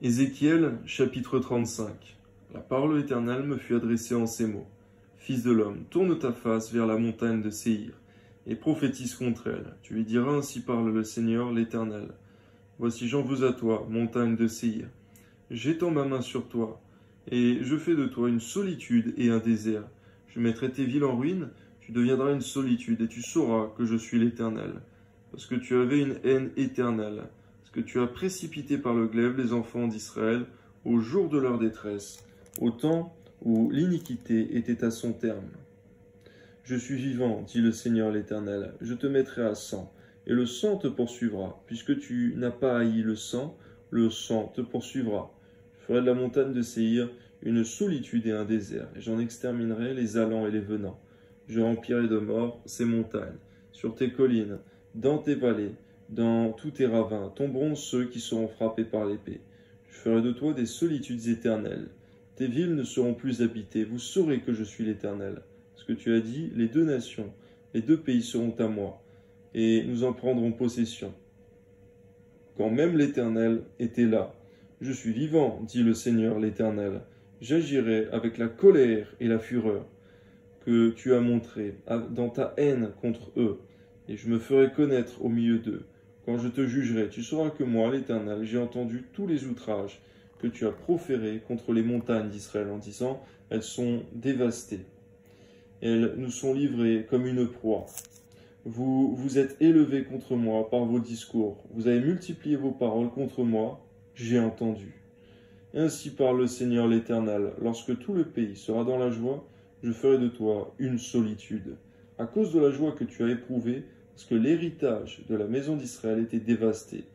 Ézéchiel, chapitre 35. La parole éternelle me fut adressée en ces mots. Fils de l'homme, tourne ta face vers la montagne de Séhir, et prophétise contre elle. Tu lui diras, ainsi parle le Seigneur l'Éternel. Voici j'en veux à toi, montagne de Séhir. J'étends ma main sur toi, et je fais de toi une solitude et un désert. Je mettrai tes villes en ruine, tu deviendras une solitude, et tu sauras que je suis l'Éternel. Parce que tu avais une haine éternelle, parce que tu as précipité par le glaive les enfants d'Israël au jour de leur détresse, au temps où l'iniquité était à son terme. Je suis vivant, dit le Seigneur l'Éternel, je te mettrai à sang, et le sang te poursuivra. Puisque tu n'as pas haï le sang te poursuivra. Je ferai de la montagne de Séhir une solitude et un désert, et j'en exterminerai les allants et les venants. Je remplirai de mort ces montagnes. Sur tes collines, dans tes vallées, dans tous tes ravins, tomberont ceux qui seront frappés par l'épée. Je ferai de toi des solitudes éternelles. Tes villes ne seront plus habitées, vous saurez que je suis l'Éternel. Ce que tu as dit, les deux nations, les deux pays seront à moi, et nous en prendrons possession. Quand même l'Éternel était là. Je suis vivant, dit le Seigneur l'Éternel. J'agirai avec la colère et la fureur que tu as montrée dans ta haine contre eux, et je me ferai connaître au milieu d'eux. Quand je te jugerai, tu sauras que moi, l'Éternel, j'ai entendu tous les outrages que tu as proférés contre les montagnes d'Israël en disant, elles sont dévastées. Elles nous sont livrées comme une proie. Vous vous êtes élevés contre moi par vos discours. Vous avez multiplié vos paroles contre moi. J'ai entendu. Ainsi parle le Seigneur l'Éternel. Lorsque tout le pays sera dans la joie, je ferai de toi une solitude. À cause de la joie que tu as éprouvée, parce que l'héritage de la maison d'Israël était dévasté,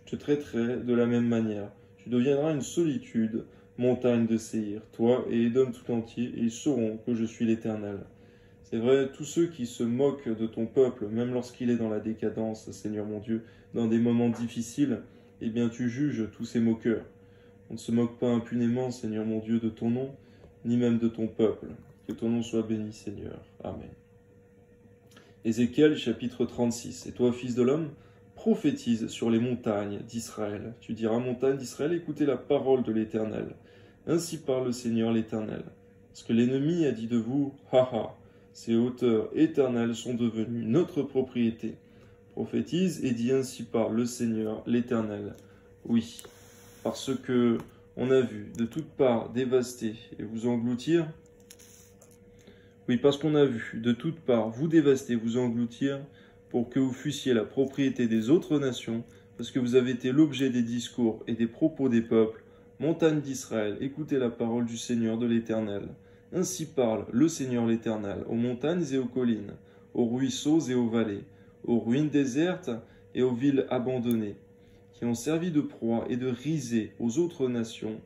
je te traiterai de la même manière. Tu deviendras une solitude, montagne de Séhir, toi et Édom tout entier, et ils sauront que je suis l'Éternel. C'est vrai, tous ceux qui se moquent de ton peuple, même lorsqu'il est dans la décadence, Seigneur mon Dieu, dans des moments difficiles, eh bien tu juges tous ces moqueurs. On ne se moque pas impunément, Seigneur mon Dieu, de ton nom, ni même de ton peuple. Que ton nom soit béni, Seigneur. Amen. Ézéchiel, chapitre 36. Et toi, fils de l'homme, prophétise sur les montagnes d'Israël. Tu diras, montagne d'Israël, écoutez la parole de l'Éternel. Ainsi parle le Seigneur l'Éternel. Parce que l'ennemi a dit de vous, ha ha, ces hauteurs éternelles sont devenues notre propriété. Prophétise et dis ainsi parle le Seigneur l'Éternel. Oui, parce que on a vu de toutes parts dévaster et vous engloutir. Oui, parce qu'on a vu de toutes parts vous dévaster, vous engloutir, pour que vous fussiez la propriété des autres nations, parce que vous avez été l'objet des discours et des propos des peuples. Montagne d'Israël, écoutez la parole du Seigneur de l'Éternel. Ainsi parle le Seigneur l'Éternel, aux montagnes et aux collines, aux ruisseaux et aux vallées, aux ruines désertes et aux villes abandonnées, qui ont servi de proie et de risée aux autres nations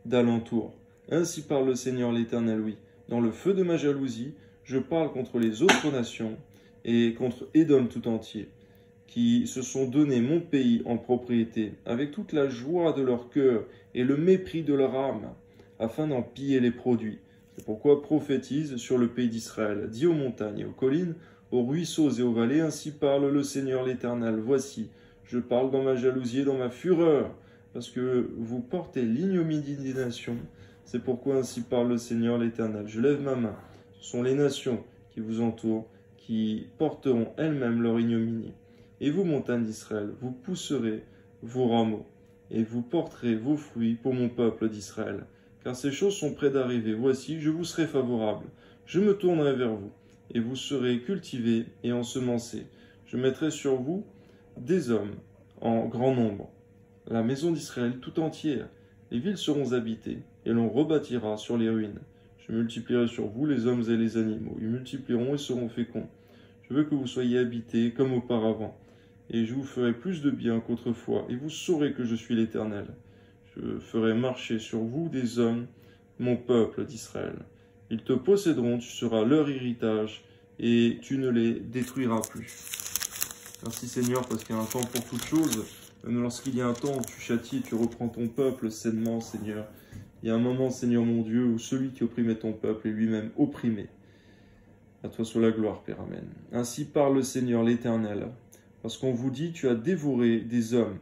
d'alentour. Ainsi parle le Seigneur l'Éternel, oui. Dans le feu de ma jalousie, je parle contre les autres nations et contre Édom tout entier, qui se sont donné mon pays en propriété, avec toute la joie de leur cœur et le mépris de leur âme, afin d'en piller les produits. C'est pourquoi prophétise sur le pays d'Israël, dis aux montagnes et aux collines, aux ruisseaux et aux vallées, ainsi parle le Seigneur l'Éternel. Voici, je parle dans ma jalousie et dans ma fureur, parce que vous portez l'ignominie des nations. C'est pourquoi ainsi parle le Seigneur l'Éternel. Je lève ma main. Ce sont les nations qui vous entourent, qui porteront elles-mêmes leur ignominie. Et vous, montagnes d'Israël, vous pousserez vos rameaux, et vous porterez vos fruits pour mon peuple d'Israël. Car ces choses sont près d'arriver. Voici, je vous serai favorable. Je me tournerai vers vous, et vous serez cultivés et ensemencés. Je mettrai sur vous des hommes en grand nombre. La maison d'Israël tout entière. Les villes seront habitées, et l'on rebâtira sur les ruines. Je multiplierai sur vous les hommes et les animaux. Ils multiplieront et seront féconds. Je veux que vous soyez habités comme auparavant, et je vous ferai plus de bien qu'autrefois, et vous saurez que je suis l'Éternel. Je ferai marcher sur vous des hommes, mon peuple d'Israël. Ils te posséderont, tu seras leur héritage, et tu ne les détruiras plus. Merci Seigneur, parce qu'il y a un temps pour toutes choses. Même lorsqu'il y a un temps où tu châties et tu reprends ton peuple sainement, Seigneur. Il y a un moment, Seigneur mon Dieu, où celui qui opprimait ton peuple est lui-même opprimé. À toi soit la gloire, Père, Amen. Ainsi parle le Seigneur l'Éternel. Parce qu'on vous dit, tu as dévoré des hommes,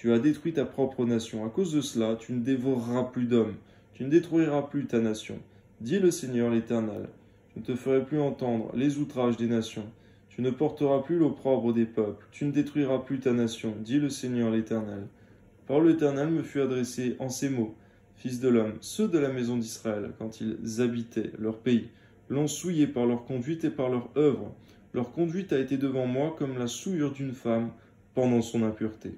Tu as détruit ta propre nation. À cause de cela, tu ne dévoreras plus d'hommes. Tu ne détruiras plus ta nation. Dit le Seigneur l'Éternel. Je ne te ferai plus entendre les outrages des nations. Tu ne porteras plus l'opprobre des peuples. Tu ne détruiras plus ta nation. Dit le Seigneur l'Éternel. La parole de l'Éternel me fut adressée en ces mots. Fils de l'homme, ceux de la maison d'Israël, quand ils habitaient leur pays, l'ont souillé par leur conduite et par leur œuvre. Leur conduite a été devant moi comme la souillure d'une femme pendant son impureté.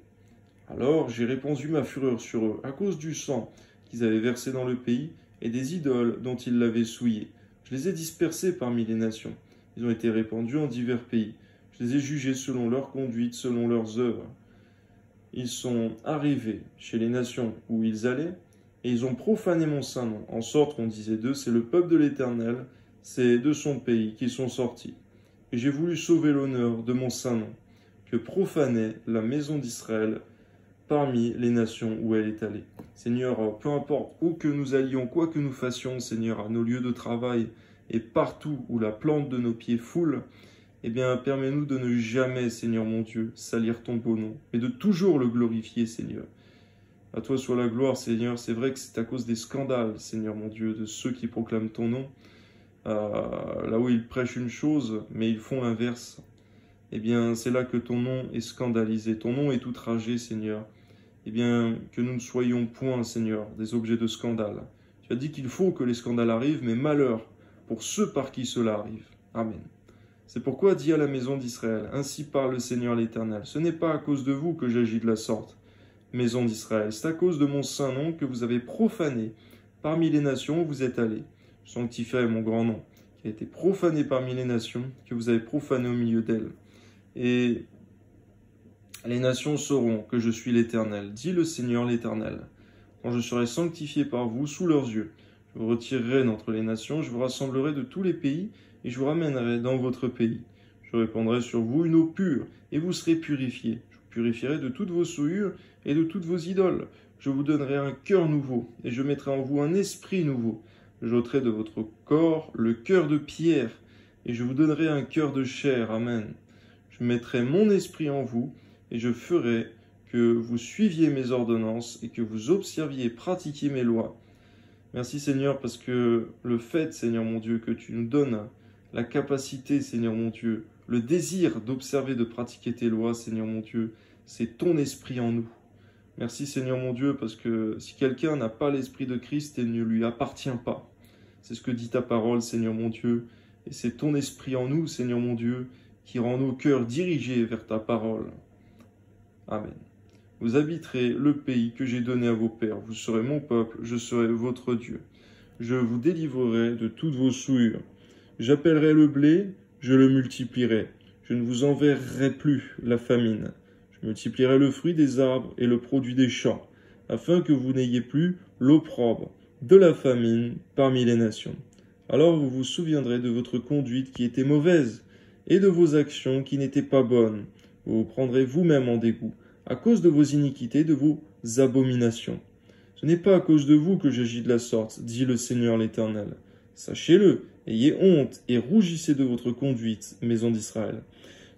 Alors j'ai répandu ma fureur sur eux, à cause du sang qu'ils avaient versé dans le pays et des idoles dont ils l'avaient souillé. Je les ai dispersés parmi les nations. Ils ont été répandus en divers pays. Je les ai jugés selon leur conduite, selon leurs œuvres. Ils sont arrivés chez les nations où ils allaient, et ils ont profané mon saint nom, en sorte qu'on disait d'eux, c'est le peuple de l'Éternel, c'est de son pays qu'ils sont sortis. Et j'ai voulu sauver l'honneur de mon saint nom, que profanait la maison d'Israël parmi les nations où elle est allée. Seigneur, peu importe où que nous allions, quoi que nous fassions, Seigneur, à nos lieux de travail et partout où la plante de nos pieds foule, eh bien, permets-nous de ne jamais, Seigneur mon Dieu, salir ton beau nom, mais de toujours le glorifier, Seigneur. À toi soit la gloire, Seigneur. C'est vrai que c'est à cause des scandales, Seigneur mon Dieu, de ceux qui proclament ton nom, là où ils prêchent une chose, mais ils font l'inverse. Eh bien, c'est là que ton nom est scandalisé, ton nom est outragé, Seigneur. Eh bien, que nous ne soyons point, Seigneur, des objets de scandale. Tu as dit qu'il faut que les scandales arrivent, mais malheur pour ceux par qui cela arrive. Amen. C'est pourquoi dis à la maison d'Israël, ainsi parle le Seigneur l'Éternel, ce n'est pas à cause de vous que j'agis de la sorte, maison d'Israël, c'est à cause de mon saint nom que vous avez profané parmi les nations où vous êtes allés. Je sanctifierai mon grand nom, qui a été profané parmi les nations, que vous avez profané au milieu d'elles. Et les nations sauront que je suis l'Éternel, dit le Seigneur l'Éternel. Quand je serai sanctifié par vous sous leurs yeux, je vous retirerai d'entre les nations, je vous rassemblerai de tous les pays, et je vous ramènerai dans votre pays. Je répandrai sur vous une eau pure, et vous serez purifiés. Je vous purifierai de toutes vos souillures et de toutes vos idoles. Je vous donnerai un cœur nouveau, et je mettrai en vous un esprit nouveau. J'ôterai de votre corps le cœur de pierre, et je vous donnerai un cœur de chair. Amen. Je mettrai mon esprit en vous, et je ferai que vous suiviez mes ordonnances, et que vous observiez et pratiquiez mes lois. Merci Seigneur, parce que le fait, Seigneur mon Dieu, que tu nous donnes la capacité, Seigneur mon Dieu, le désir d'observer, de pratiquer tes lois, Seigneur mon Dieu, c'est ton esprit en nous. Merci Seigneur mon Dieu, parce que si quelqu'un n'a pas l'esprit de Christ, il ne lui appartient pas. C'est ce que dit ta parole, Seigneur mon Dieu, et c'est ton esprit en nous, Seigneur mon Dieu, qui rend nos cœurs dirigés vers ta parole. Amen. Vous habiterez le pays que j'ai donné à vos pères. Vous serez mon peuple, je serai votre Dieu. Je vous délivrerai de toutes vos souillures. J'appellerai le blé, je le multiplierai. Je ne vous enverrai plus la famine. Je multiplierai le fruit des arbres et le produit des champs, afin que vous n'ayez plus l'opprobre de la famine parmi les nations. Alors vous vous souviendrez de votre conduite qui était mauvaise, et de vos actions qui n'étaient pas bonnes. Vous vous prendrez vous-même en dégoût, à cause de vos iniquités, de vos abominations. Ce n'est pas à cause de vous que j'agis de la sorte, dit le Seigneur l'Éternel. Sachez-le, ayez honte et rougissez de votre conduite, maison d'Israël.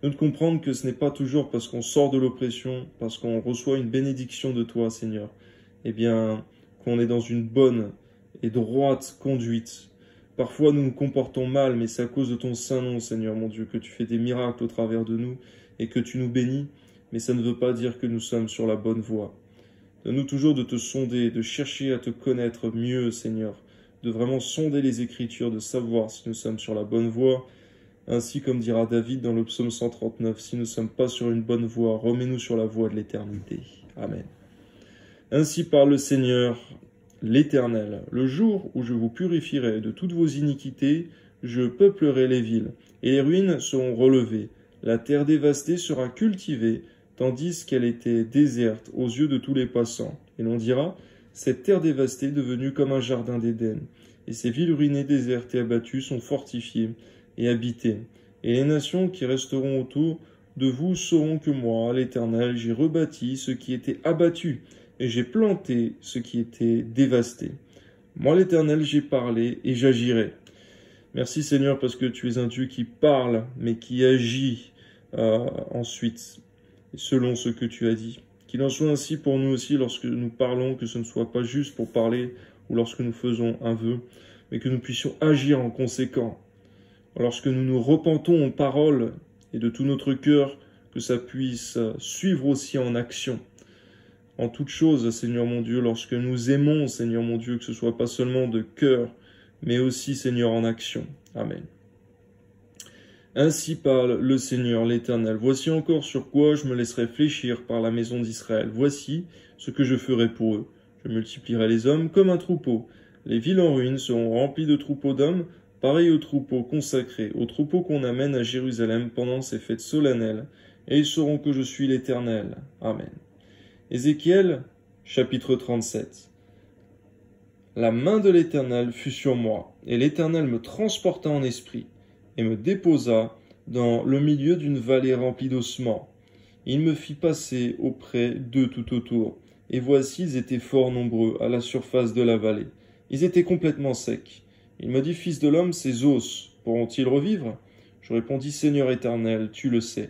Nous de comprendre que ce n'est pas toujours parce qu'on sort de l'oppression, parce qu'on reçoit une bénédiction de toi, Seigneur, eh bien, qu'on est dans une bonne et droite conduite. Parfois, nous nous comportons mal, mais c'est à cause de ton saint nom, Seigneur, mon Dieu, que tu fais des miracles au travers de nous et que tu nous bénis. Mais ça ne veut pas dire que nous sommes sur la bonne voie. Donne-nous toujours de te sonder, de chercher à te connaître mieux, Seigneur, de vraiment sonder les Écritures, de savoir si nous sommes sur la bonne voie. Ainsi, comme dira David dans le psaume 139, si nous ne sommes pas sur une bonne voie, remets-nous sur la voie de l'éternité. Amen. Ainsi parle le Seigneur, l'Éternel. Le jour où je vous purifierai de toutes vos iniquités, je peuplerai les villes, et les ruines seront relevées. La terre dévastée sera cultivée, tandis qu'elle était déserte aux yeux de tous les passants. Et l'on dira, cette terre dévastée est devenue comme un jardin d'Éden, et ces villes ruinées, désertes et abattues sont fortifiées et habitées. Et les nations qui resteront autour de vous sauront que moi, l'Éternel, j'ai rebâti ce qui était abattu, et j'ai planté ce qui était dévasté. Moi, l'Éternel, j'ai parlé, et j'agirai. Merci Seigneur, parce que tu es un Dieu qui parle, mais qui agit ensuite, selon ce que tu as dit, qui Qu'il en soit ainsi pour nous aussi lorsque nous parlons, que ce ne soit pas juste pour parler ou lorsque nous faisons un vœu, mais que nous puissions agir en conséquent. Lorsque nous nous repentons en parole et de tout notre cœur, que ça puisse suivre aussi en action. En toute chose, Seigneur mon Dieu, lorsque nous aimons, Seigneur mon Dieu, que ce soit pas seulement de cœur, mais aussi, Seigneur, en action. Amen. Ainsi parle le Seigneur l'Éternel. Voici encore sur quoi je me laisserai fléchir par la maison d'Israël. Voici ce que je ferai pour eux. Je multiplierai les hommes comme un troupeau. Les villes en ruine seront remplies de troupeaux d'hommes, pareils aux troupeaux consacrés, aux troupeaux qu'on amène à Jérusalem pendant ces fêtes solennelles, et ils sauront que je suis l'Éternel. Amen. Ézéchiel, chapitre 37. La main de l'Éternel fut sur moi, et l'Éternel me transporta en esprit, et me déposa dans le milieu d'une vallée remplie d'ossements. Il me fit passer auprès d'eux tout autour, et voici, ils étaient fort nombreux à la surface de la vallée. Ils étaient complètement secs. Il me dit, Fils de l'homme, ces os pourront-ils revivre? Je répondis, Seigneur éternel, tu le sais.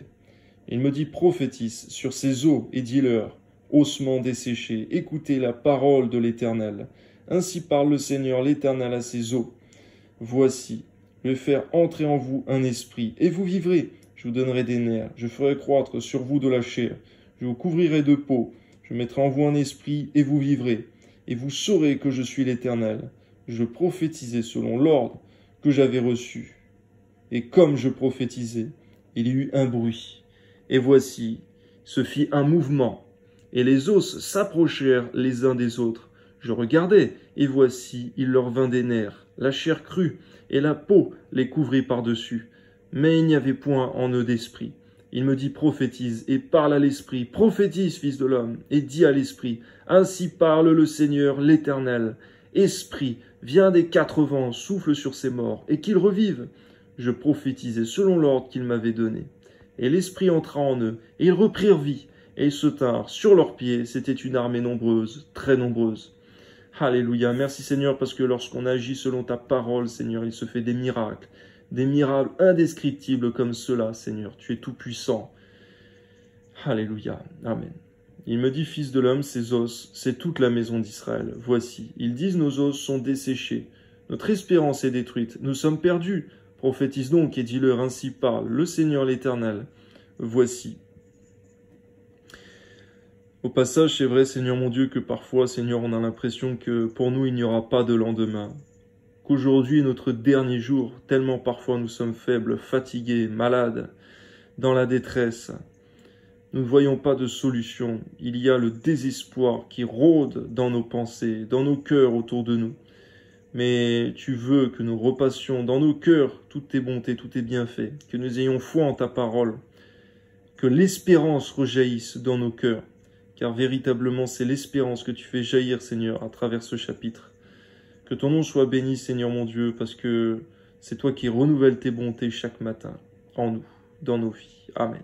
Il me dit, prophétise sur ces os et dis-leur, ossements desséchés, écoutez la parole de l'Éternel. Ainsi parle le Seigneur l'Éternel à ces os. Voici, je vais faire entrer en vous un esprit, et vous vivrez. Je vous donnerai des nerfs, je ferai croître sur vous de la chair, je vous couvrirai de peau, je mettrai en vous un esprit, et vous vivrez. Et vous saurez que je suis l'Éternel. Je prophétisais selon l'ordre que j'avais reçu. Et comme je prophétisais, il y eut un bruit. Et voici, se fit un mouvement, et les os s'approchèrent les uns des autres. Je regardai, et voici, il leur vint des nerfs, la chair crue, et la peau les couvrit par-dessus. Mais il n'y avait point en eux d'esprit. Il me dit, prophétise, et parle à l'esprit, prophétise, fils de l'homme, et dis à l'esprit, ainsi parle le Seigneur, l'Éternel. Esprit, viens des quatre vents, souffle sur ces morts, et qu'ils revivent. Je prophétisais selon l'ordre qu'il m'avait donné. Et l'esprit entra en eux, et ils reprirent vie, et ils se tinrent sur leurs pieds. C'était une armée nombreuse, très nombreuse. Alléluia, merci Seigneur, parce que lorsqu'on agit selon ta parole, Seigneur, il se fait des miracles indescriptibles comme cela, Seigneur. Tu es tout-puissant. Alléluia, amen. Il me dit, Fils de l'homme, ces os, c'est toute la maison d'Israël. Voici, ils disent, nos os sont desséchés. Notre espérance est détruite. Nous sommes perdus. Prophétise donc et dis-leur, ainsi parle le Seigneur l'Éternel. Voici. Au passage, c'est vrai, Seigneur mon Dieu, que parfois, Seigneur, on a l'impression que pour nous, il n'y aura pas de lendemain. Qu'aujourd'hui est notre dernier jour, tellement parfois nous sommes faibles, fatigués, malades, dans la détresse. Nous ne voyons pas de solution. Il y a le désespoir qui rôde dans nos pensées, dans nos cœurs autour de nous. Mais tu veux que nous repassions dans nos cœurs toutes tes bontés, tous tes bienfaits, que nous ayons foi en ta parole, que l'espérance rejaillisse dans nos cœurs, car véritablement c'est l'espérance que tu fais jaillir, Seigneur, à travers ce chapitre. Que ton nom soit béni, Seigneur mon Dieu, parce que c'est toi qui renouvelles tes bontés chaque matin, en nous, dans nos vies. Amen.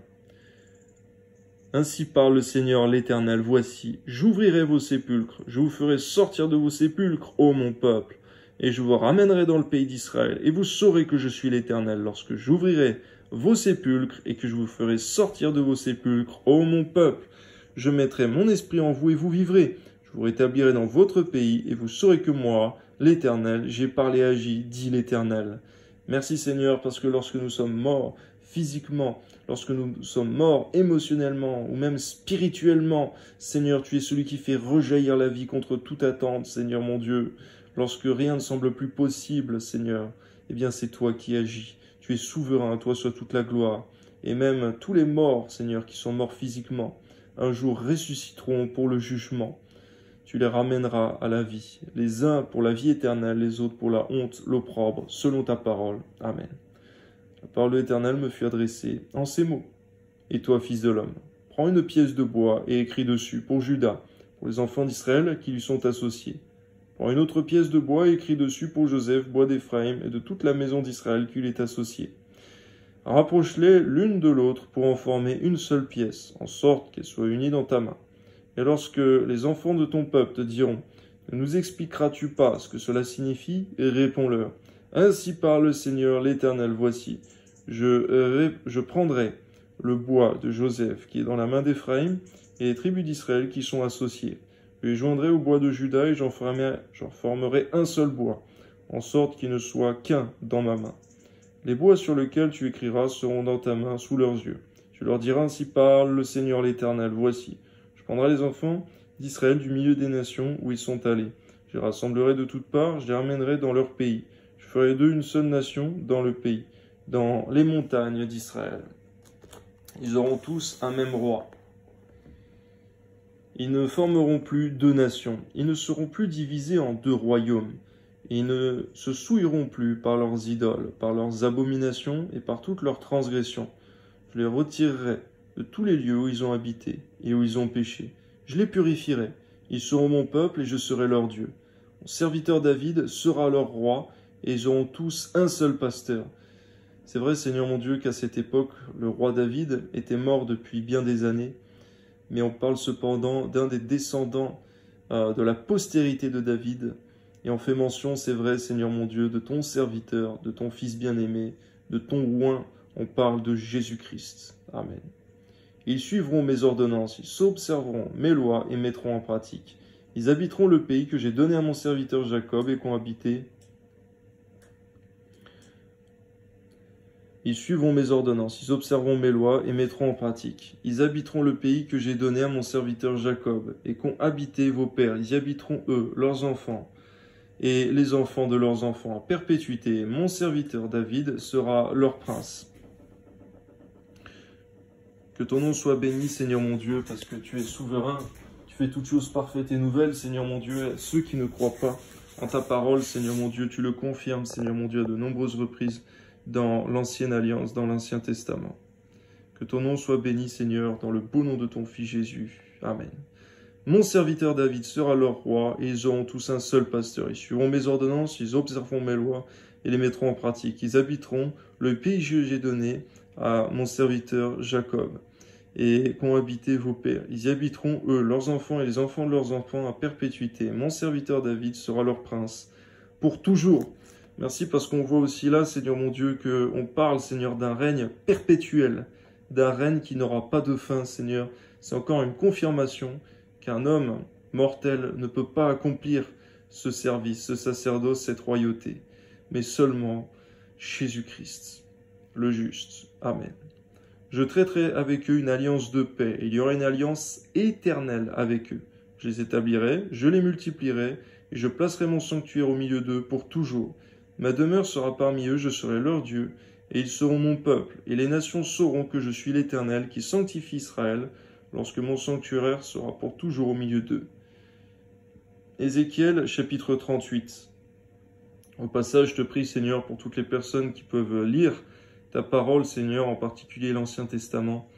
Ainsi parle le Seigneur l'Éternel, voici, j'ouvrirai vos sépulcres, je vous ferai sortir de vos sépulcres, ô mon peuple, et je vous ramènerai dans le pays d'Israël, et vous saurez que je suis l'Éternel, lorsque j'ouvrirai vos sépulcres, et que je vous ferai sortir de vos sépulcres, ô mon peuple. Je mettrai mon esprit en vous, et vous vivrez. Je vous rétablirai dans votre pays, et vous saurez que moi, l'Éternel, j'ai parlé et agi, dit l'Éternel. Merci Seigneur, parce que lorsque nous sommes morts physiquement, lorsque nous sommes morts émotionnellement ou même spirituellement, Seigneur, tu es celui qui fait rejaillir la vie contre toute attente, Seigneur mon Dieu. Lorsque rien ne semble plus possible, Seigneur, eh bien c'est toi qui agis. Tu es souverain, à toi soit toute la gloire. Et même tous les morts, Seigneur, qui sont morts physiquement, un jour ressusciteront pour le jugement. Tu les ramèneras à la vie, les uns pour la vie éternelle, les autres pour la honte, l'opprobre, selon ta parole. Amen. La parole éternelle me fut adressée en ces mots. Et toi, fils de l'homme, prends une pièce de bois et écris dessus pour Juda, pour les enfants d'Israël qui lui sont associés. Prends une autre pièce de bois et écris dessus pour Joseph, bois d'Éphraïm, et de toute la maison d'Israël qui lui est associée. Rapproche-les l'une de l'autre pour en former une seule pièce, en sorte qu'elles soient unies dans ta main. Et lorsque les enfants de ton peuple te diront, ne nous expliqueras-tu pas ce que cela signifie? Réponds-leur. Ainsi parle le Seigneur l'Éternel, voici, je prendrai le bois de Joseph qui est dans la main d'Éphraïm, et les tribus d'Israël qui sont associées. Je les joindrai au bois de Juda et j'en formerai un seul bois, en sorte qu'il ne soit qu'un dans ma main. Les bois sur lesquels tu écriras seront dans ta main, sous leurs yeux. Tu leur diras, ainsi parle le Seigneur l'Éternel, voici. Je prendrai les enfants d'Israël du milieu des nations où ils sont allés. Je les rassemblerai de toutes parts, je les ramènerai dans leur pays. Je ferai d'eux une seule nation dans le pays, dans les montagnes d'Israël. Ils auront tous un même roi. Ils ne formeront plus deux nations. Ils ne seront plus divisés en deux royaumes. Ils ne se souilleront plus par leurs idoles, par leurs abominations et par toutes leurs transgressions. Je les retirerai de tous les lieux où ils ont habité et où ils ont péché. Je les purifierai. Ils seront mon peuple et je serai leur Dieu. Mon serviteur David sera leur roi et ils auront tous un seul pasteur. C'est vrai, Seigneur mon Dieu, qu'à cette époque, le roi David était mort depuis bien des années, mais on parle cependant d'un des descendants de la postérité de David, et on fait mention, c'est vrai, Seigneur mon Dieu, de ton serviteur, de ton Fils bien-aimé, de ton oint, on parle de Jésus-Christ. Amen. Ils suivront mes ordonnances, ils s'observeront mes lois et mettront en pratique. Ils habiteront le pays que j'ai donné à mon serviteur Jacob et qu'ont habité. Ils suivront mes ordonnances, ils observeront mes lois et mettront en pratique. Ils habiteront le pays que j'ai donné à mon serviteur Jacob et qu'ont habité vos pères. Ils y habiteront eux, leurs enfants, et les enfants de leurs enfants à perpétuité. Mon serviteur David sera leur prince. Que ton nom soit béni, Seigneur mon Dieu, parce que tu es souverain. Tu fais toutes choses parfaites et nouvelles, Seigneur mon Dieu. Ceux qui ne croient pas en ta parole, Seigneur mon Dieu, tu le confirmes, Seigneur mon Dieu, à de nombreuses reprises dans l'Ancienne Alliance, dans l'Ancien Testament. Que ton nom soit béni, Seigneur, dans le beau nom de ton Fils Jésus. Amen. Mon serviteur David sera leur roi, et ils auront tous un seul pasteur. Ils suivront mes ordonnances, ils observeront mes lois, et les mettront en pratique. Ils habiteront le pays que j'ai donné à mon serviteur Jacob, et qu'ont habité vos pères. Ils y habiteront, eux, leurs enfants et les enfants de leurs enfants à perpétuité. Mon serviteur David sera leur prince pour toujours. Merci parce qu'on voit aussi là, Seigneur mon Dieu, qu'on parle, Seigneur, d'un règne perpétuel, d'un règne qui n'aura pas de fin, Seigneur. C'est encore une confirmation qu'un homme mortel ne peut pas accomplir ce service, ce sacerdoce, cette royauté, mais seulement Jésus-Christ, le juste. Amen. Je traiterai avec eux une alliance de paix, et il y aura une alliance éternelle avec eux. Je les établirai, je les multiplierai, et je placerai mon sanctuaire au milieu d'eux pour toujours. Ma demeure sera parmi eux, je serai leur Dieu, et ils seront mon peuple, et les nations sauront que je suis l'Éternel qui sanctifie Israël, lorsque mon sanctuaire sera pour toujours au milieu d'eux. Ézéchiel, chapitre 38. Au passage, je te prie, Seigneur, pour toutes les personnes qui peuvent lire ta parole, Seigneur, en particulier l'Ancien Testament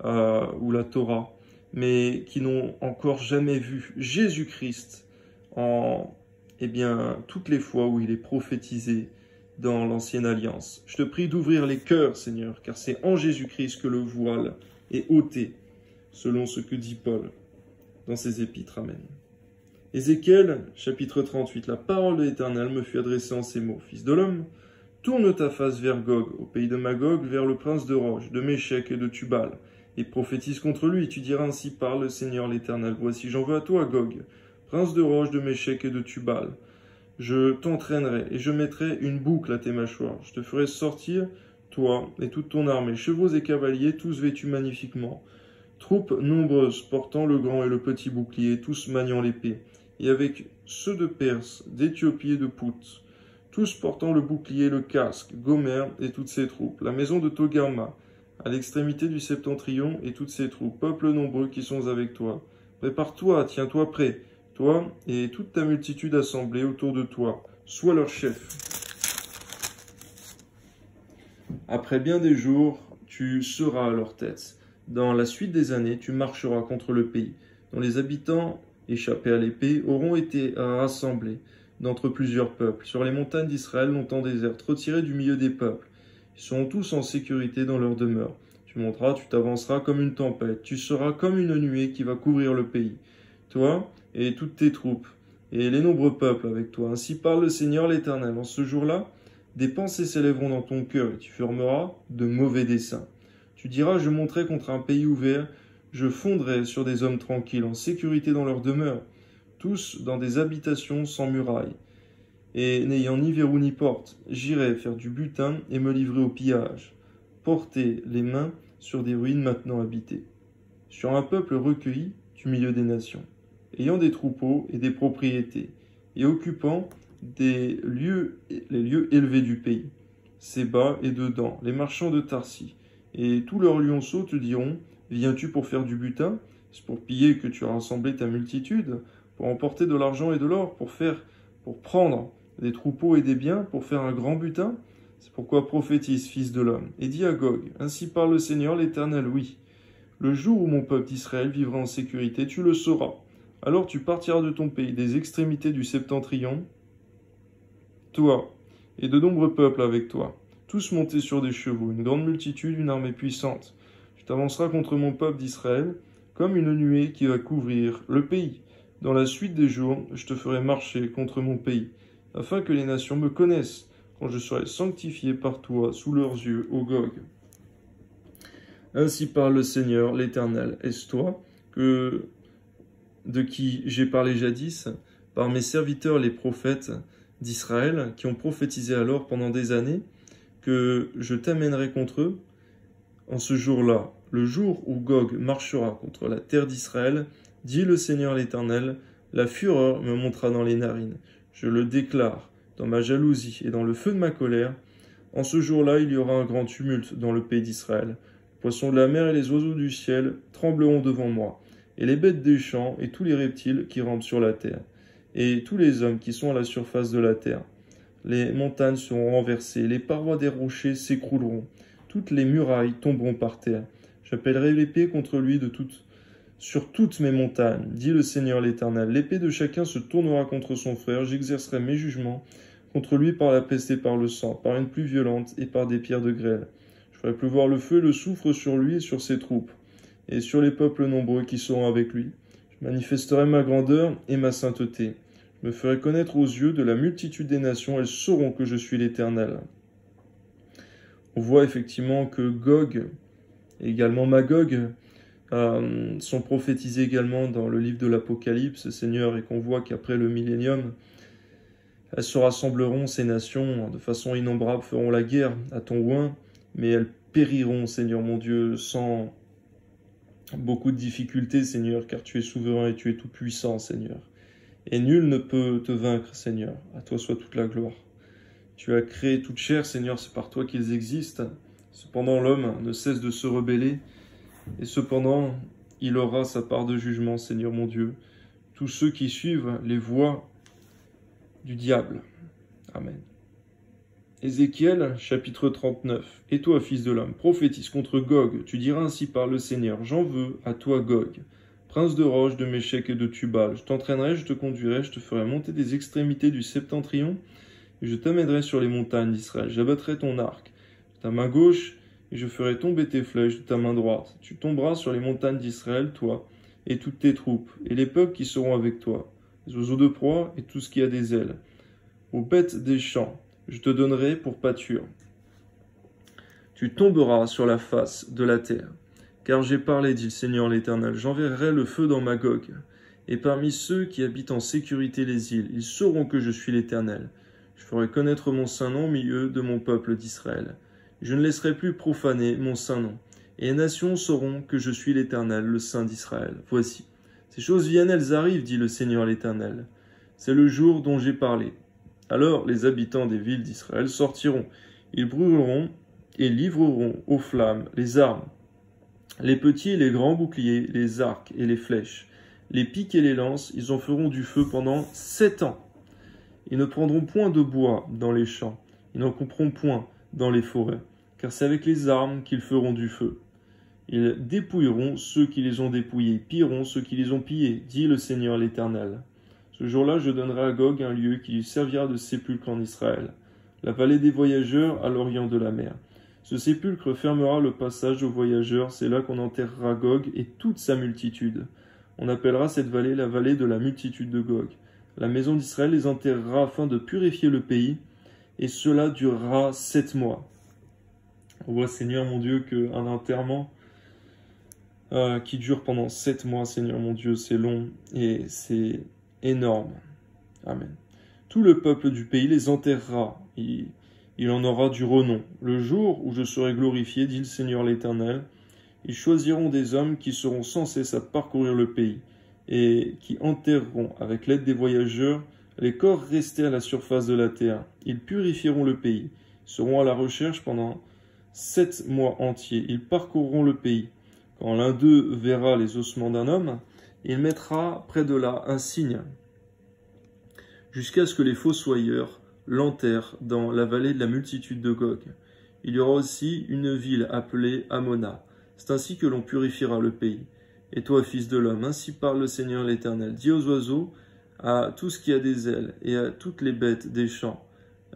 ou la Torah, mais qui n'ont encore jamais vu Jésus-Christ toutes les fois où il est prophétisé dans l'Ancienne Alliance. Je te prie d'ouvrir les cœurs, Seigneur, car c'est en Jésus-Christ que le voile est ôté, selon ce que dit Paul dans ses épîtres. Amen. Ézéchiel, chapitre 38. La parole de l'Éternel me fut adressée en ces mots. Fils de l'homme, tourne ta face vers Gog, au pays de Magog, vers le prince de Roche, de Méchec et de Tubal, et prophétise contre lui, et tu diras ainsi parle le Seigneur l'Éternel. Voici, j'en veux à toi, Gog, prince de Roche, de Méchec et de Tubal. Je t'entraînerai, et je mettrai une boucle à tes mâchoires. Je te ferai sortir, toi et toute ton armée, chevaux et cavaliers, tous vêtus magnifiquement. Troupes nombreuses, portant le grand et le petit bouclier, tous maniant l'épée, et avec ceux de Perse, d'Éthiopie et de Pout, tous portant le bouclier, le casque, Gomer et toutes ses troupes, la maison de Togarma, à l'extrémité du septentrion et toutes ses troupes, peuples nombreux qui sont avec toi. Prépare-toi, tiens-toi prêt, toi et toute ta multitude assemblée autour de toi, sois leur chef. Après bien des jours, tu seras à leur tête. Dans la suite des années, tu marcheras contre le pays, dont les habitants, échappés à l'épée, auront été rassemblés d'entre plusieurs peuples, sur les montagnes d'Israël longtemps désertes, retirés du milieu des peuples. Ils seront tous en sécurité dans leur demeure. Tu monteras, tu t'avanceras comme une tempête, tu seras comme une nuée qui va couvrir le pays. Toi et toutes tes troupes, et les nombreux peuples avec toi. Ainsi parle le Seigneur l'Éternel. En ce jour-là, des pensées s'élèveront dans ton cœur, et tu formeras de mauvais desseins. Tu diras, je monterai contre un pays ouvert, Je fondrai sur des hommes tranquilles, en sécurité dans leur demeure, tous dans des habitations sans murailles, et n'ayant ni verrou ni porte. J'irai faire du butin et me livrer au pillage, porter les mains sur des ruines maintenant habitées, sur un peuple recueilli du milieu des nations, ayant des troupeaux et des propriétés, et occupant les lieux élevés du pays, Séba et Dedan, les marchands de Tarsis, et tous leurs lionceaux te diront, viens-tu pour faire du butin? C'est pour piller que tu as rassemblé ta multitude, pour emporter de l'argent et de l'or, pour prendre des troupeaux et des biens, pour faire un grand butin? C'est pourquoi prophétise, fils de l'homme, et dis à Gog, ainsi parle le Seigneur l'Éternel, oui. Le jour où mon peuple d'Israël vivra en sécurité, tu le sauras. Alors tu partiras de ton pays, des extrémités du septentrion, toi et de nombreux peuples avec toi, tous montés sur des chevaux, une grande multitude, une armée puissante. Tu t'avanceras contre mon peuple d'Israël, comme une nuée qui va couvrir le pays. Dans la suite des jours, je te ferai marcher contre mon pays, afin que les nations me connaissent, quand je serai sanctifié par toi sous leurs yeux, ô Gog. Ainsi parle le Seigneur, l'Éternel. Est-ce toi, de qui j'ai parlé jadis, par mes serviteurs les prophètes d'Israël, qui ont prophétisé alors pendant des années, que je t'amènerai contre eux? En ce jour-là, le jour où Gog marchera contre la terre d'Israël, dit le Seigneur l'Éternel, la fureur me montera dans les narines. Je le déclare, dans ma jalousie et dans le feu de ma colère. En ce jour-là, il y aura un grand tumulte dans le pays d'Israël. Les poissons de la mer et les oiseaux du ciel trembleront devant moi, et les bêtes des champs et tous les reptiles qui rampent sur la terre, et tous les hommes qui sont à la surface de la terre. Les montagnes seront renversées, les parois des rochers s'écrouleront, toutes les murailles tomberont par terre. J'appellerai l'épée contre lui sur toutes mes montagnes, dit le Seigneur l'Éternel. L'épée de chacun se tournera contre son frère, j'exercerai mes jugements contre lui par la peste et par le sang, par une pluie violente et par des pierres de grêle. Je ferai pleuvoir le feu et le soufre sur lui et sur ses troupes, et sur les peuples nombreux qui seront avec lui. Je manifesterai ma grandeur et ma sainteté. Je me ferai connaître aux yeux de la multitude des nations, elles sauront que je suis l'Éternel. On voit effectivement que Gog et également Magog sont prophétisés également dans le livre de l'Apocalypse, Seigneur, et qu'on voit qu'après le millénium, elles se rassembleront, ces nations, de façon innombrable, feront la guerre à ton oint, mais elles périront, Seigneur mon Dieu, sans beaucoup de difficultés, Seigneur, car tu es souverain et tu es tout-puissant, Seigneur. Et nul ne peut te vaincre, Seigneur. À toi soit toute la gloire. Tu as créé toute chair, Seigneur, c'est par toi qu'ils existent. Cependant, l'homme ne cesse de se rebeller, et cependant, il aura sa part de jugement, Seigneur mon Dieu. Tous ceux qui suivent les voies du diable. Amen. Ézéchiel, chapitre 39. Et toi, fils de l'homme, prophétise contre Gog. Tu diras ainsi par le Seigneur, j'en veux à toi, Gog, prince de Roche, de Méchec et de Tubal. Je t'entraînerai, je te conduirai, je te ferai monter des extrémités du septentrion, et je t'amènerai sur les montagnes d'Israël. J'abattrai ton arc de ta main gauche, et je ferai tomber tes flèches de ta main droite. Tu tomberas sur les montagnes d'Israël, toi, et toutes tes troupes, et les peuples qui seront avec toi, les oiseaux de proie et tout ce qui a des ailes. Aux bêtes des champs, je te donnerai pour pâture. Tu tomberas sur la face de la terre. Car j'ai parlé, dit le Seigneur l'Éternel, j'enverrai le feu dans Magog, et parmi ceux qui habitent en sécurité les îles, ils sauront que je suis l'Éternel. Je ferai connaître mon saint nom au milieu de mon peuple d'Israël. Je ne laisserai plus profaner mon saint nom, et les nations sauront que je suis l'Éternel, le Saint d'Israël. Voici, ces choses viennent, elles arrivent, dit le Seigneur l'Éternel. C'est le jour dont j'ai parlé. Alors les habitants des villes d'Israël sortiront, ils brûleront et livreront aux flammes les armes, les petits et les grands boucliers, les arcs et les flèches, les piques et les lances, ils en feront du feu pendant 7 ans. Ils ne prendront point de bois dans les champs, ils n'en couperont point dans les forêts, car c'est avec les armes qu'ils feront du feu. Ils dépouilleront ceux qui les ont dépouillés, pilleront ceux qui les ont pillés, dit le Seigneur l'Éternel. Ce jour-là, je donnerai à Gog un lieu qui lui servira de sépulcre en Israël, la vallée des voyageurs à l'orient de la mer. Ce sépulcre fermera le passage aux voyageurs, c'est là qu'on enterrera Gog et toute sa multitude. On appellera cette vallée la vallée de la multitude de Gog. La maison d'Israël les enterrera afin de purifier le pays, et cela durera 7 mois. On voit, Seigneur mon Dieu, qu'un enterrement qui dure pendant 7 mois, Seigneur mon Dieu, c'est long et c'est énorme. Amen. Tout le peuple du pays les enterrera, il en aura du renom. Le jour où je serai glorifié, dit le Seigneur l'Éternel, ils choisiront des hommes qui seront sans cesse à parcourir le pays, et qui enterreront, avec l'aide des voyageurs, les corps restés à la surface de la terre. Ils purifieront le pays, seront à la recherche pendant 7 mois entiers. Ils parcourront le pays. Quand l'un d'eux verra les ossements d'un homme, il mettra près de là un signe, jusqu'à ce que les fossoyeurs l'enterrent dans la vallée de la multitude de Gog. Il y aura aussi une ville appelée Amona. C'est ainsi que l'on purifiera le pays. Et toi, fils de l'homme, ainsi parle le Seigneur l'Éternel. Dis aux oiseaux, à tout ce qui a des ailes, et à toutes les bêtes des champs,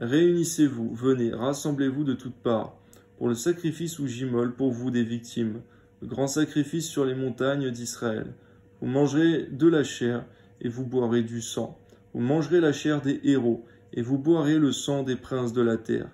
réunissez-vous, venez, rassemblez-vous de toutes parts, pour le sacrifice où j'immole pour vous des victimes, le grand sacrifice sur les montagnes d'Israël. Vous mangerez de la chair, et vous boirez du sang. Vous mangerez la chair des héros, et vous boirez le sang des princes de la terre.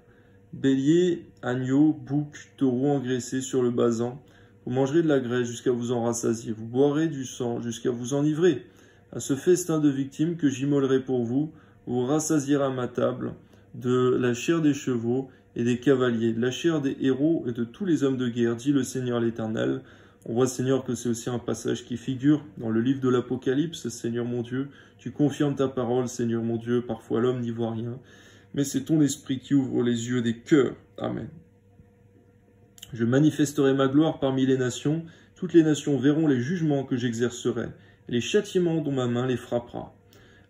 Bélier, agneau, bouc, taureau engraissé sur le basan, vous mangerez de la graisse jusqu'à vous en rassasier, vous boirez du sang jusqu'à vous enivrer. À ce festin de victimes que j'immolerai pour vous, vous rassasierez à ma table de la chair des chevaux et des cavaliers, de la chair des héros et de tous les hommes de guerre, dit le Seigneur l'Éternel. On voit, Seigneur, que c'est aussi un passage qui figure dans le livre de l'Apocalypse. Seigneur mon Dieu, tu confirmes ta parole, Seigneur mon Dieu, parfois l'homme n'y voit rien, mais c'est ton esprit qui ouvre les yeux des cœurs. Amen. Je manifesterai ma gloire parmi les nations, toutes les nations verront les jugements que j'exercerai, et les châtiments dont ma main les frappera.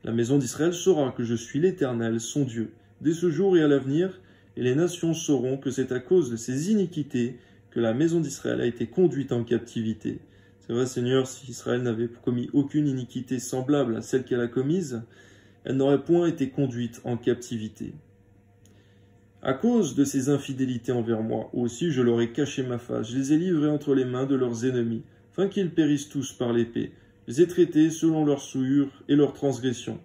La maison d'Israël saura que je suis l'Éternel, son Dieu, dès ce jour et à l'avenir, et les nations sauront que c'est à cause de ces iniquités que la maison d'Israël a été conduite en captivité. C'est vrai, Seigneur, si Israël n'avait commis aucune iniquité semblable à celle qu'elle a commise, elle n'aurait point été conduite en captivité. À cause de ces infidélités envers moi, aussi je leur ai caché ma face, je les ai livrés entre les mains de leurs ennemis, afin qu'ils périssent tous par l'épée. Je les ai traités selon leurs souillures et leurs transgressions.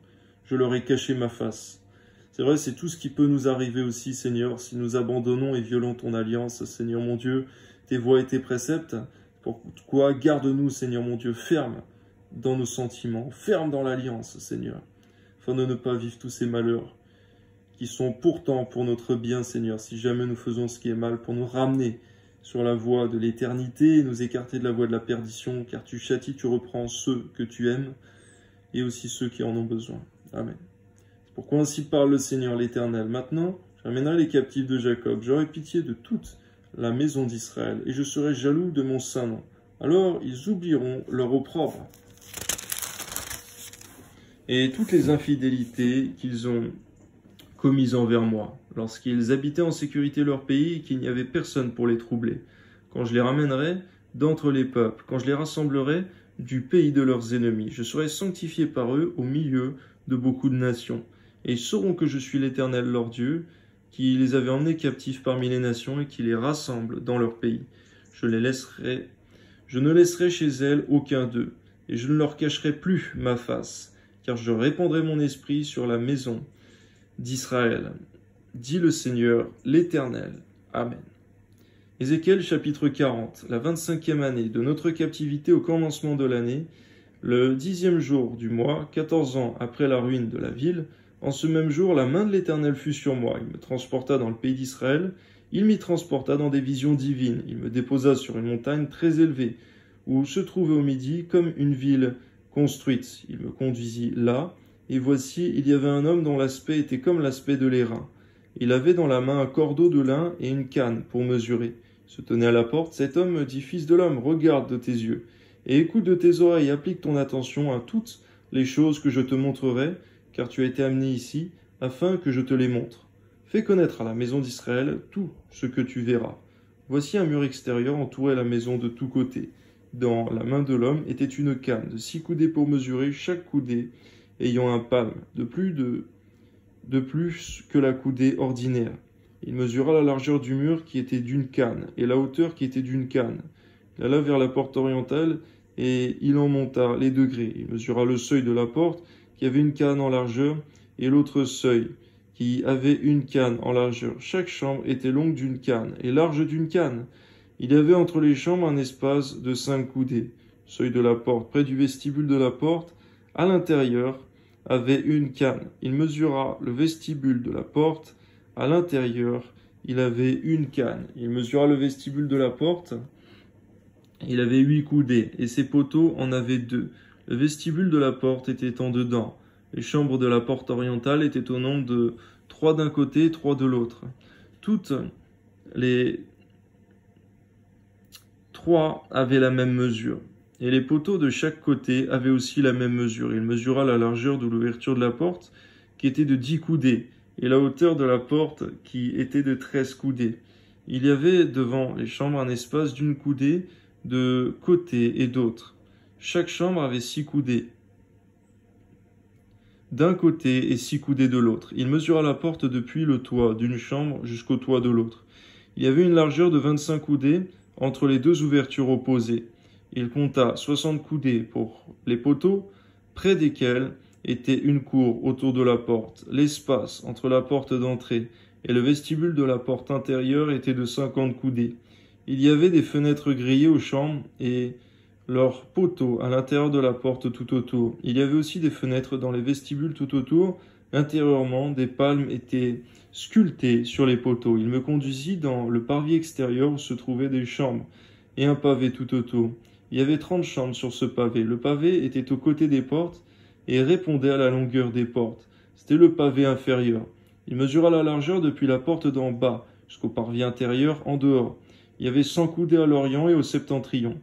Je leur ai caché ma face. C'est vrai, c'est tout ce qui peut nous arriver aussi, Seigneur, si nous abandonnons et violons ton alliance, Seigneur mon Dieu, tes voies et tes préceptes. Pourquoi garde-nous, Seigneur mon Dieu, ferme dans nos sentiments, ferme dans l'alliance, Seigneur, afin de ne pas vivre tous ces malheurs qui sont pourtant pour notre bien, Seigneur, si jamais nous faisons ce qui est mal, pour nous ramener sur la voie de l'éternité et nous écarter de la voie de la perdition, car tu châties, tu reprends ceux que tu aimes et aussi ceux qui en ont besoin. Amen. C'est pourquoi ainsi parle le Seigneur l'Éternel. Maintenant, j'amènerai les captifs de Jacob, j'aurai pitié de toute la maison d'Israël, et je serai jaloux de mon saint nom. Alors ils oublieront leur opprobre et toutes les infidélités qu'ils ont commises envers moi, lorsqu'ils habitaient en sécurité leur pays et qu'il n'y avait personne pour les troubler, quand je les ramènerai d'entre les peuples, quand je les rassemblerai du pays de leurs ennemis. Je serai sanctifié par eux au milieu de beaucoup de nations, et ils sauront que je suis l'Éternel leur Dieu, qui les avait emmenés captifs parmi les nations et qui les rassemble dans leur pays. Je ne laisserai chez elles aucun d'eux, et je ne leur cacherai plus ma face, car je répandrai mon esprit sur la maison d'Israël, dit le Seigneur l'Éternel. Amen. Ézéchiel chapitre 40, la 25e année de notre captivité au commencement de l'année, le 10e jour du mois, 14 ans après la ruine de la ville, en ce même jour, la main de l'Éternel fut sur moi. Il me transporta dans le pays d'Israël, il m'y transporta dans des visions divines. Il me déposa sur une montagne très élevée, où se trouvait au midi comme une ville construite. Il me conduisit là, et voici, il y avait un homme dont l'aspect était comme l'aspect de l'airain. Il avait dans la main un cordeau de lin et une canne pour mesurer. Il se tenait à la porte. Cet homme me dit, « Fils de l'homme, regarde de tes yeux, et écoute de tes oreilles, applique ton attention à toutes les choses que je te montrerai, car tu as été amené ici, afin que je te les montre. Fais connaître à la maison d'Israël tout ce que tu verras. Voici un mur extérieur entourait la maison de tous côtés. Dans la main de l'homme était une canne de 6 coudées pour mesurer, chaque coudée ayant un palme, de plus que la coudée ordinaire. Il mesura la largeur du mur qui était d'une canne, et la hauteur qui était d'une canne. Il alla vers la porte orientale, et il en monta les degrés. Il mesura le seuil de la porte, qui avait une canne en largeur, et l'autre seuil, qui avait une canne en largeur. Chaque chambre était longue d'une canne, et large d'une canne. Il y avait entre les chambres un espace de 5 coudées. Seuil de la porte, près du vestibule de la porte, à l'intérieur, avait une canne. Il mesura le vestibule de la porte. À l'intérieur, il avait une canne. Il mesura le vestibule de la porte. Il avait 8 coudées, et ses poteaux en avaient 2. Le vestibule de la porte était en dedans. Les chambres de la porte orientale étaient au nombre de 3 d'un côté et 3 de l'autre. Toutes les 3 avaient la même mesure. Et les poteaux de chaque côté avaient aussi la même mesure. Il mesura la largeur de l'ouverture de la porte, qui était de 10 coudées, et la hauteur de la porte, qui était de 13 coudées. Il y avait devant les chambres un espace d'une coudée de côté et d'autre. Chaque chambre avait 6 coudées d'un côté et 6 coudées de l'autre. Il mesura la porte depuis le toit d'une chambre jusqu'au toit de l'autre. Il y avait une largeur de 25 coudées entre les 2 ouvertures opposées. Il compta 60 coudées pour les poteaux, près desquels était une cour autour de la porte. L'espace entre la porte d'entrée et le vestibule de la porte intérieure était de 50 coudées. Il y avait des fenêtres grillées aux chambres et leurs poteaux à l'intérieur de la porte tout autour. Il y avait aussi des fenêtres dans les vestibules tout autour. Intérieurement, des palmes étaient sculptées sur les poteaux. Il me conduisit dans le parvis extérieur où se trouvaient des chambres et un pavé tout autour. Il y avait 30 chambres sur ce pavé. Le pavé était aux côtés des portes et répondait à la longueur des portes. C'était le pavé inférieur. Il mesura la largeur depuis la porte d'en bas jusqu'au parvis intérieur en dehors. Il y avait 100 coudées à l'orient et au septentrion.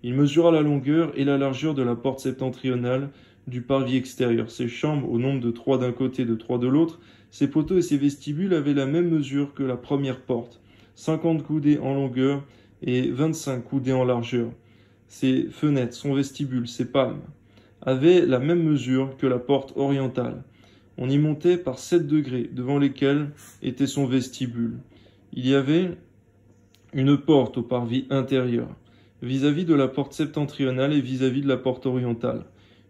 Il mesura la longueur et la largeur de la porte septentrionale du parvis extérieur. Ces chambres, au nombre de 3 d'un côté et de 3 de l'autre, ses poteaux et ses vestibules avaient la même mesure que la première porte, 50 coudées en longueur et 25 coudées en largeur. Ses fenêtres, son vestibule, ses palmes, avaient la même mesure que la porte orientale. On y montait par 7 degrés, devant lesquels était son vestibule. Il y avait une porte au parvis intérieur, vis-à-vis de la porte septentrionale et vis-à-vis de la porte orientale.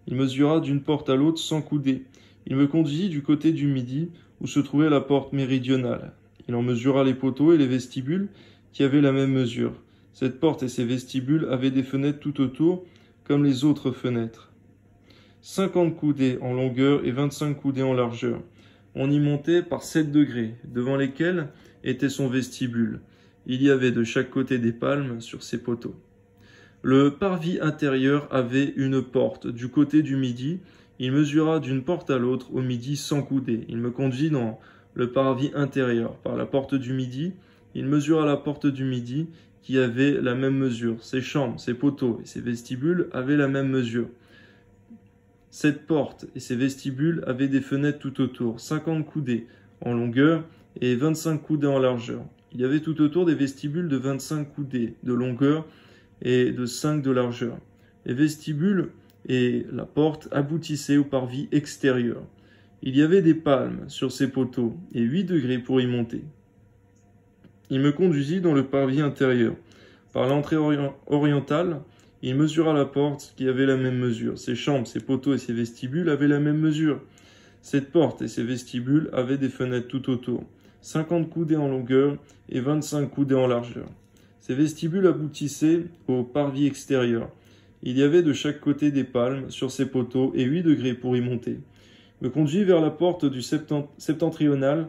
Il mesura d'une porte à l'autre 100 coudées. Il me conduisit du côté du midi, où se trouvait la porte méridionale. Il en mesura les poteaux et les vestibules, qui avaient la même mesure. Cette porte et ses vestibules avaient des fenêtres tout autour, comme les autres fenêtres. 50 coudées en longueur et 25 coudées en largeur. On y montait par 7 degrés, devant lesquels était son vestibule. Il y avait de chaque côté des palmes sur ses poteaux. Le parvis intérieur avait une porte du côté du midi. Il mesura d'une porte à l'autre au midi 100 coudées. Il me conduisit dans le parvis intérieur par la porte du midi. Il mesura la porte du midi qui avait la même mesure. Ses chambres, ses poteaux et ses vestibules avaient la même mesure. Cette porte et ses vestibules avaient des fenêtres tout autour, 50 coudées en longueur et 25 coudées en largeur. Il y avait tout autour des vestibules de 25 coudées de longueur et de 5 de largeur. Les vestibules et la porte aboutissaient au parvis extérieur. Il y avait des palmes sur ces poteaux et 8 degrés pour y monter. Il me conduisit dans le parvis intérieur. Par l'entrée orientale, il mesura la porte qui avait la même mesure. Ses chambres, ses poteaux et ses vestibules avaient la même mesure. Cette porte et ses vestibules avaient des fenêtres tout autour, 50 coudées en longueur et 25 coudées en largeur. Ces vestibules aboutissaient au parvis extérieur. Il y avait de chaque côté des palmes sur ces poteaux et 8 degrés pour y monter. Me conduit vers la porte du septentrional.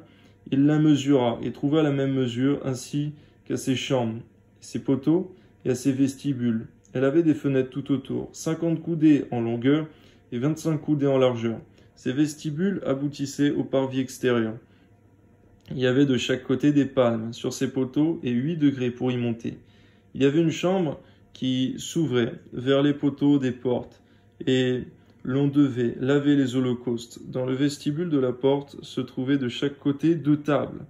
Il la mesura et trouva la même mesure ainsi qu'à ses chambres, ses poteaux et à ses vestibules. Elle avait des fenêtres tout autour, 50 coudées en longueur et 25 coudées en largeur. Ses vestibules aboutissaient au parvis extérieur. Il y avait de chaque côté des palmes sur ses poteaux et 8 degrés pour y monter. Il y avait une chambre qui s'ouvrait vers les poteaux des portes et l'on devait laver les holocaustes. Dans le vestibule de la porte se trouvaient de chaque côté 2 tables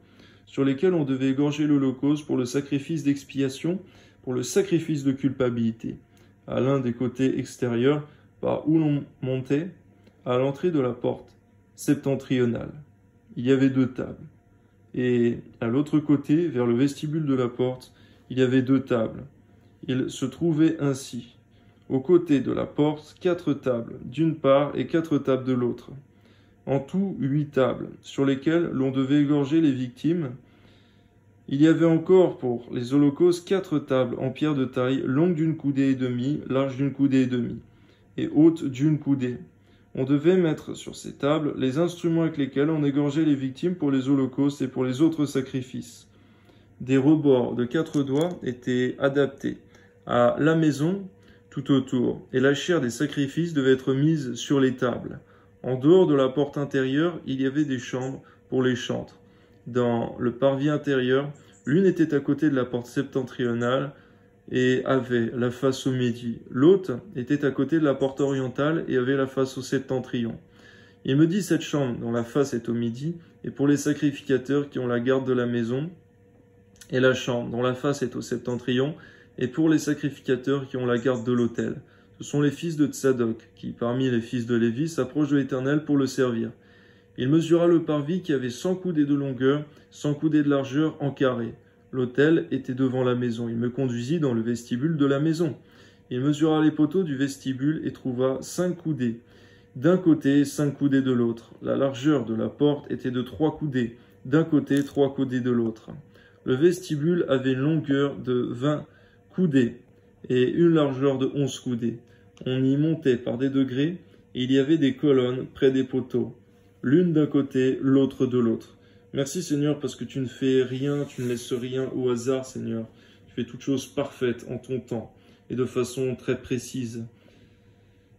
sur lesquelles on devait égorger l'holocauste pour le sacrifice d'expiation, pour le sacrifice de culpabilité. À l'un des côtés extérieurs, par où l'on montait, à l'entrée de la porte septentrionale, il y avait 2 tables. Et à l'autre côté, vers le vestibule de la porte, il y avait 2 tables. Il se trouvait ainsi, aux côtés de la porte, 4 tables d'une part et 4 tables de l'autre. En tout, 8 tables, sur lesquelles l'on devait égorger les victimes Il y avait encore pour les holocaustes 4 tables en pierre de taille, longues d'une coudée et demie, larges d'une coudée et demie, et hautes d'une coudée. On devait mettre sur ces tables les instruments avec lesquels on égorgeait les victimes pour les holocaustes et pour les autres sacrifices. Des rebords de 4 doigts étaient adaptés à la maison tout autour, et la chair des sacrifices devait être mise sur les tables. En dehors de la porte intérieure, il y avait des chambres pour les chantres. Dans le parvis intérieur, l'une était à côté de la porte septentrionale et avait la face au midi. L'autre était à côté de la porte orientale et avait la face au septentrion. Il me dit cette chambre dont la face est au midi est pour les sacrificateurs qui ont la garde de la maison, et la chambre dont la face est au septentrion est pour les sacrificateurs qui ont la garde de l'autel. Ce sont les fils de Tsadok qui, parmi les fils de Lévi, s'approchent de l'Éternel pour le servir. Il mesura le parvis qui avait 100 coudées de longueur, 100 coudées de largeur en carré. L'autel était devant la maison. Il me conduisit dans le vestibule de la maison. Il mesura les poteaux du vestibule et trouva 5 coudées d'un côté, 5 coudées de l'autre. La largeur de la porte était de 3 coudées d'un côté, 3 coudées de l'autre. Le vestibule avait une longueur de 20 coudées et une largeur de 11 coudées. On y montait par des degrés et il y avait des colonnes près des poteaux, l'une d'un côté, l'autre de l'autre. Merci Seigneur parce que tu ne fais rien, tu ne laisses rien au hasard Seigneur. Tu fais toutes choses parfaites en ton temps et de façon très précise.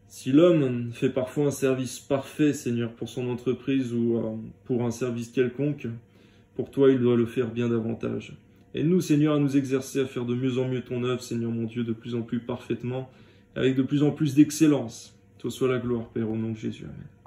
Si l'homme fait parfois un service parfait Seigneur pour son entreprise ou pour un service quelconque, pour toi il doit le faire bien davantage. Aide-nous Seigneur à nous exercer à faire de mieux en mieux ton œuvre Seigneur mon Dieu, de plus en plus parfaitement, avec de plus en plus d'excellence. Toi soit la gloire Père au nom de Jésus. Amen.